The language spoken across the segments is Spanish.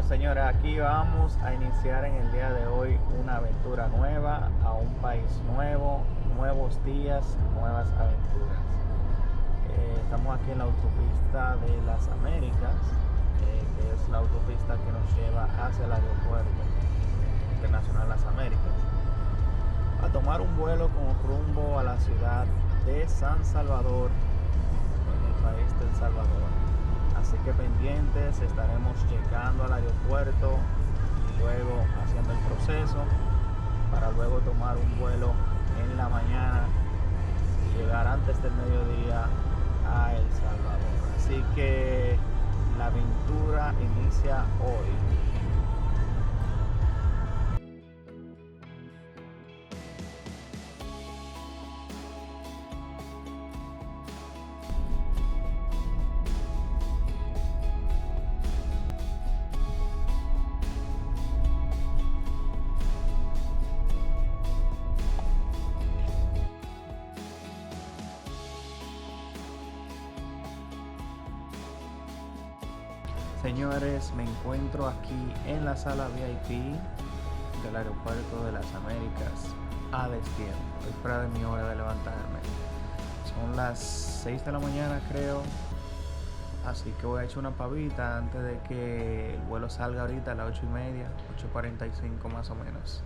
Señores, aquí vamos a iniciar en el día de hoy una aventura nueva, a un país nuevo, nuevos días, nuevas aventuras. Estamos aquí en la autopista de las Américas, que es la autopista que nos lleva hacia el aeropuerto internacional Las Américas, a tomar un vuelo con rumbo a la ciudad de San Salvador, en el país de El Salvador. Así que pendientes, estaremos llegando al aeropuerto y luego haciendo el proceso para luego tomar un vuelo en la mañana y llegar antes del mediodía a El Salvador. Así que la aventura inicia hoy. Señores, me encuentro aquí en la sala VIP del aeropuerto de las Américas a destiempo. Estoy fuera de mi hora de levantarme. Son las 6 de la mañana, creo. Así que voy a echar una pavita antes de que el vuelo salga ahorita a las 8:30, 8:45 más o menos.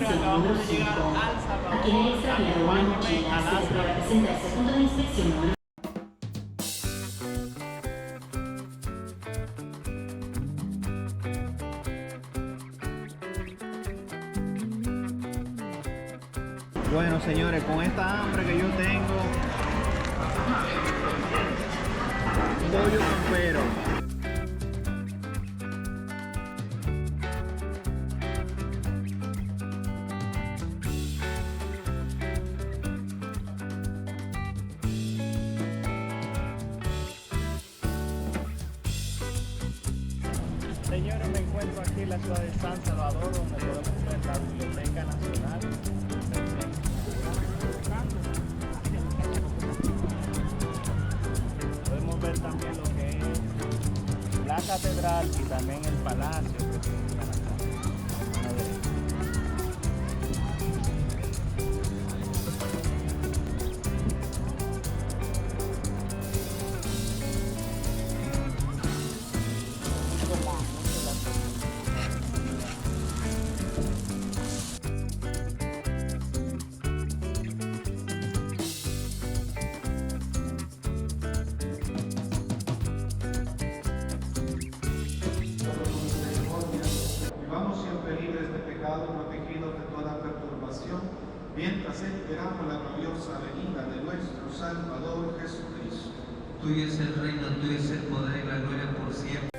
Acabamos de llegar a El Salvador. A quien haya extraviado una mochila se le deberá presentarse al punto de inspección. Bueno, señores, con esta hambre que yo tengo, pollo con pero. Señores, me encuentro aquí en la ciudad de San Salvador, donde podemos ver la Biblioteca Nacional. Podemos ver también lo que es la catedral y también el palacio que está acá a la derecha. Protegidos de toda perturbación, mientras esperamos la gloriosa venida de nuestro Salvador Jesucristo. Tuyo es el reino, tuyo es el poder y la gloria por siempre.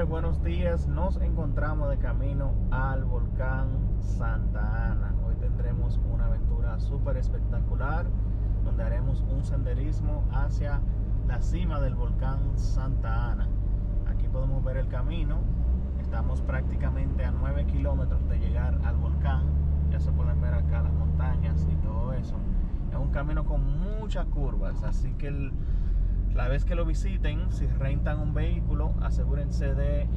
Buenos días, nos encontramos de camino al volcán Santa Ana. Hoy tendremos una aventura súper espectacular donde haremos un senderismo hacia la cima del volcán Santa Ana. Aquí podemos ver el camino. Estamos prácticamente a 9 kilómetros de llegar al volcán. Ya se pueden ver acá las montañas y todo eso. Es un camino con muchas curvas, así que la vez que lo visiten, si rentan un vehículo, asegúrense de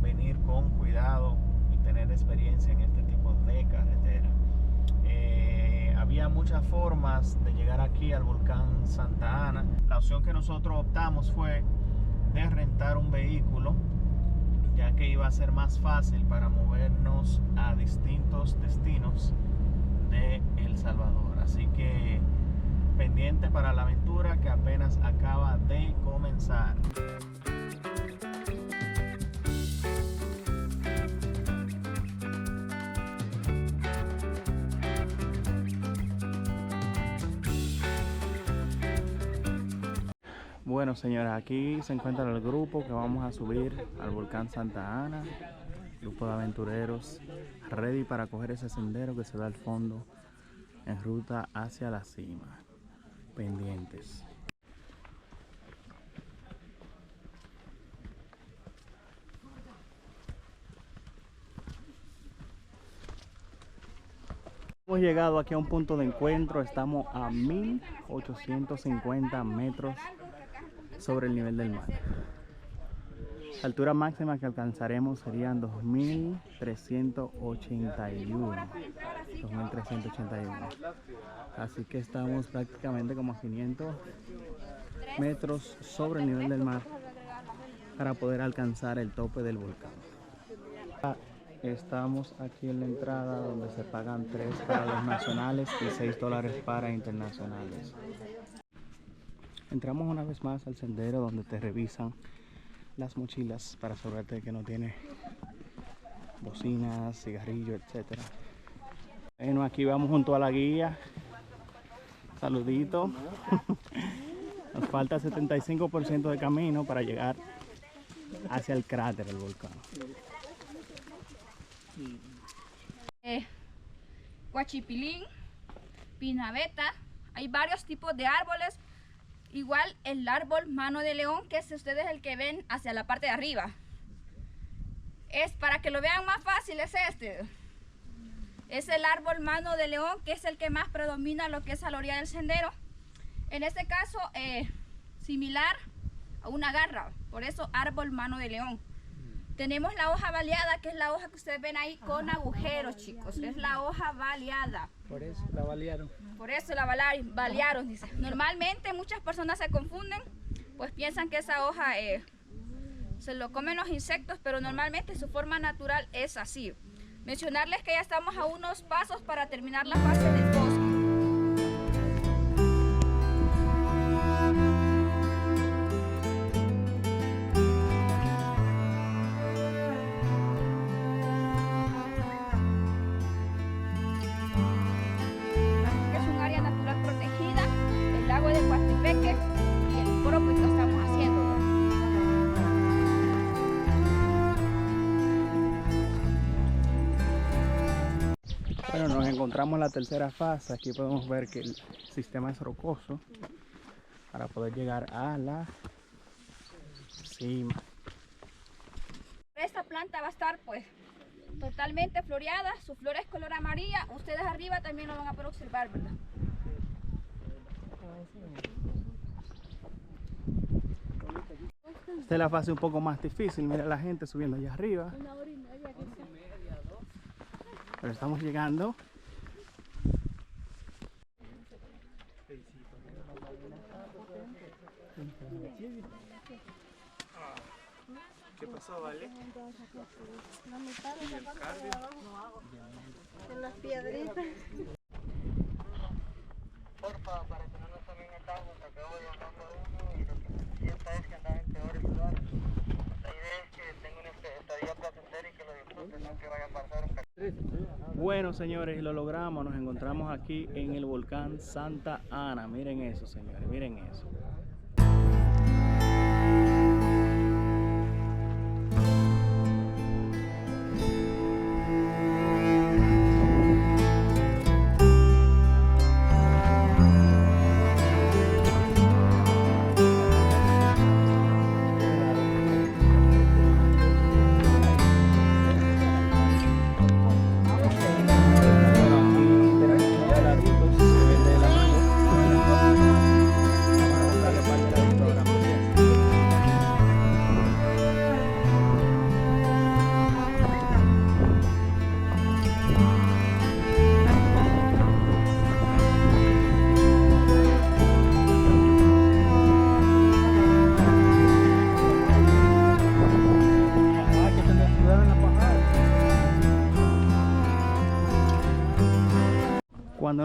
venir con cuidado y tener experiencia en este tipo de carretera. Había muchas formas de llegar aquí al volcán Santa Ana. La opción que nosotros optamos fue de rentar un vehículo, ya que iba a ser más fácil para movernos a distintos destinos de El Salvador. Así que pendiente para la aventura que apenas acaba de comenzar. Bueno, señores, aquí se encuentra el grupo que vamos a subir al volcán Santa Ana. Grupo de aventureros ready para coger ese sendero que se da al fondo en ruta hacia la cima. Pendientes. Hemos llegado aquí a un punto de encuentro. Estamos a 1850 metros sobre el nivel del mar. La altura máxima que alcanzaremos serían 2381. Así que estamos prácticamente como a 500 metros sobre el nivel del mar para poder alcanzar el tope del volcán. Estamos aquí en la entrada donde se pagan 3 para los nacionales y $6 para internacionales. Entramos una vez más al sendero donde te revisan las mochilas para asegurarte de que no tiene bocinas, cigarrillos, etc. Bueno, aquí vamos junto a la guía. Saludito. Nos falta 75% de camino para llegar hacia el cráter del volcán. Huachipilín, pinabeta, hay varios tipos de árboles. Igual el árbol mano de león, que es ustedes el que ven hacia la parte de arriba. Es para que lo vean más fácil, es este. Es el árbol mano de león, que es el que más predomina lo que es a la orilla del sendero. En este caso, similar a una garra, por eso árbol mano de león. Tenemos la hoja baleada, que es la hoja que ustedes ven ahí con agujeros, chicos. Es la hoja baleada. Por eso la balearon. Por eso la balearon, dice. Normalmente muchas personas se confunden, pues piensan que esa hoja se lo comen los insectos, pero normalmente su forma natural es así. Mencionarles que ya estamos a unos pasos para terminar la fase del bosque. Bueno, nos encontramos en la tercera fase. Aquí podemos ver que el sistema es rocoso para poder llegar a la cima. Esta planta va a estar pues totalmente floreada, su flor es color amarilla. Ustedes arriba también lo van a poder observar, ¿verdad? Esta es la fase un poco más difícil. Mira la gente subiendo allá arriba. Pero estamos llegando. ¿Qué pasó, Vale? La mitad de la parte de abajo. En las piedritas. Porfa, para que no nos tomen atajos, acabo llamando a uno y lo que me sienta es que andan en peores lugares. La idea es que tenga una estadía placentera y que lo disfruten, no que vaya a pasar un Bueno, señores, lo logramos. Nos encontramos aquí en el volcán Santa Ana. Miren eso, señores, miren eso.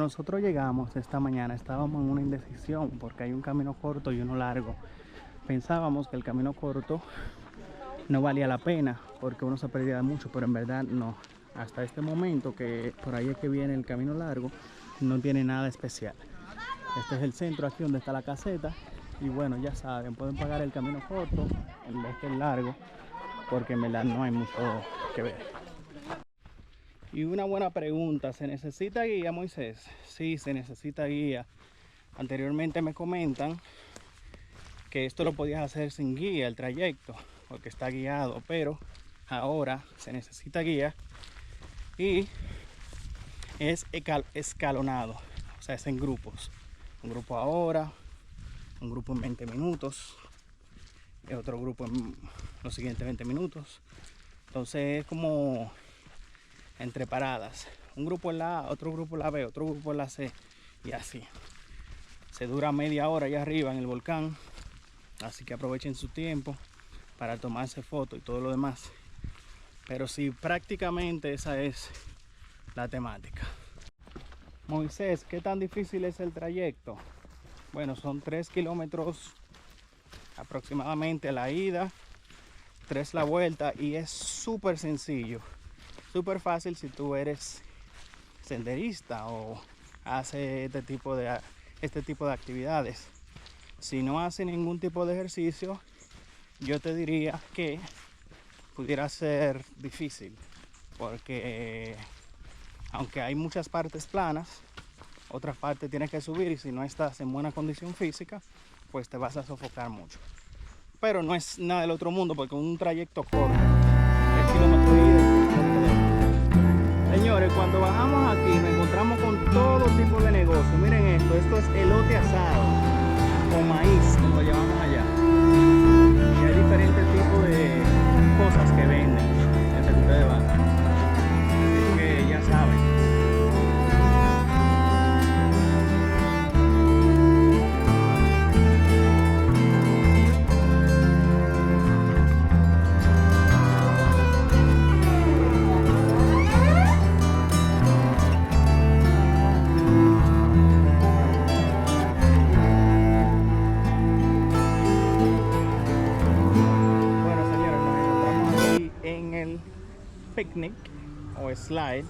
Cuando nosotros llegamos esta mañana estábamos en una indecisión porque hay un camino corto y uno largo. Pensábamos que el camino corto no valía la pena porque uno se perdía mucho, pero en verdad no. Hasta este momento, que por ahí es que viene el camino largo, no tiene nada especial. Este es el centro, aquí donde está la caseta. Y bueno, ya saben, pueden pagar el camino corto en vez del largo, porque en verdad no hay mucho que ver. Y una buena pregunta, ¿se necesita guía, Moisés? Sí, se necesita guía. Anteriormente me comentan que esto lo podías hacer sin guía, el trayecto, porque está guiado, pero ahora se necesita guía y es escalonado, o sea, es en grupos. Un grupo ahora, un grupo en 20 minutos, y otro grupo en los siguientes 20 minutos. Entonces es como entre paradas. Un grupo en la A, otro grupo en la B, otro grupo en la C, y así. Se dura media hora allá arriba en el volcán, así que aprovechen su tiempo para tomarse fotos y todo lo demás. Pero sí, prácticamente esa es la temática. Moisés, ¿qué tan difícil es el trayecto? Bueno, son 3 kilómetros aproximadamente la ida, 3 la vuelta, y es súper sencillo, súper fácil si tú eres senderista o haces este tipo de actividades. Si no haces ningún tipo de ejercicio, yo te diría que pudiera ser difícil, porque aunque hay muchas partes planas, otras partes tienes que subir, y si no estás en buena condición física, pues te vas a sofocar mucho. Pero no es nada del otro mundo, porque un trayecto corto, 3 kilómetros de ida. Señores, cuando bajamos aquí nos encontramos con todo tipo de negocios. Miren esto es elote asado o maíz, como lo llamamos allá. Y hay diferentes tipos de cosas que venden mientras ustedes van. Así que ya saben. Picnic o slide